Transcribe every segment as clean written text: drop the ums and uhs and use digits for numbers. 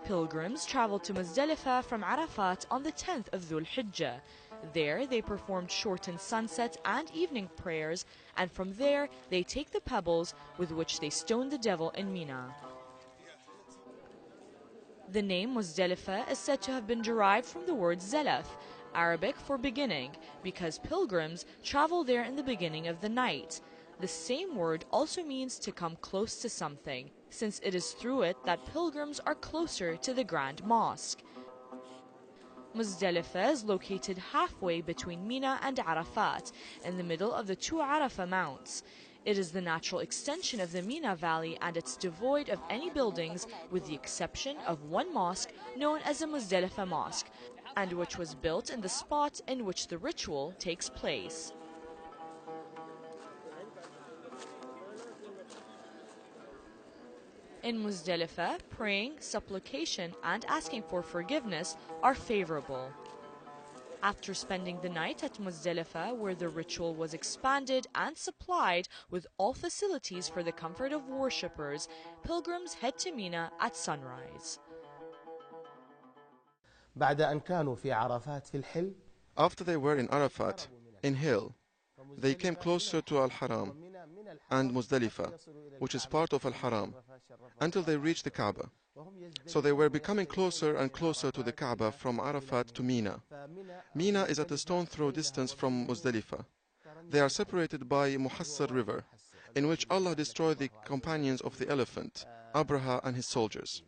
Pilgrims traveled to Muzdalifa from Arafat on the 10th of Dhul Hijjah. There they performed shortened sunset and evening prayers, and from there they take the pebbles with which they stone the devil in Mina. The name Muzdalifa is said to have been derived from the word zalaf, Arabic for beginning, because pilgrims travel there in the beginning of the night. The same word also means to come close to something, since it is through it that pilgrims are closer to the Grand Mosque. Muzdalifa is located halfway between Mina and Arafat, in the middle of the two Arafah mounts. It is the natural extension of the Mina Valley, and it's devoid of any buildings with the exception of one mosque known as the Muzdalifa Mosque, and which was built in the spot in which the ritual takes place. In Muzdalifa, praying, supplication, and asking for forgiveness are favorable. After spending the night at Muzdalifa, where the ritual was expanded and supplied with all facilities for the comfort of worshippers, pilgrims head to Mina at sunrise. After they were in Arafat, in Hill, they came closer to Al-Haram and Muzdalifa, which is part of Al-Haram, until they reached the Kaaba. So they were becoming closer and closer to the Kaaba from Arafat to Mina. Mina is at a stone's throw distance from Muzdalifa. They are separated by Muhassar River, in which Allah destroyed the companions of the elephant, Abraha and his soldiers.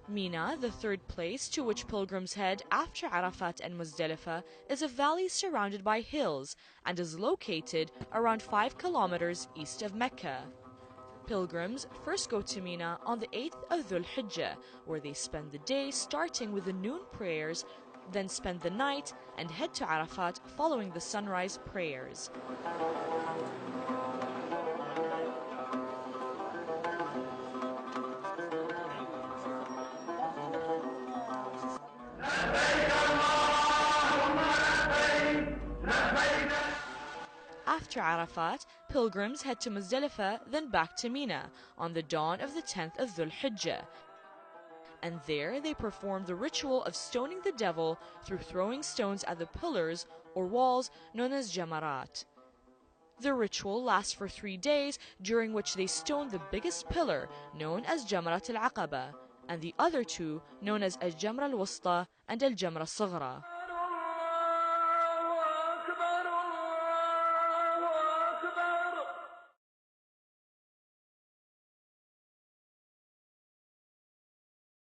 Mina, the third place to which pilgrims head after Arafat and Muzdalifa, is a valley surrounded by hills and is located around 5 kilometers east of Mecca. Pilgrims first go to Mina on the 8th of Dhul Hijjah, where they spend the day starting with the noon prayers, then spend the night and head to Arafat following the sunrise prayers. After Arafat, pilgrims head to Muzdalifa, then back to Mina on the dawn of the 10th of Dhul Hijjah. And there they perform the ritual of stoning the devil through throwing stones at the pillars or walls known as jamarat. The ritual lasts for 3 days, during which they stone the biggest pillar, known as Jamrat al-Aqaba, and the other two, known as al-Jamra al-Wusta and al-Jamra al-Saghra.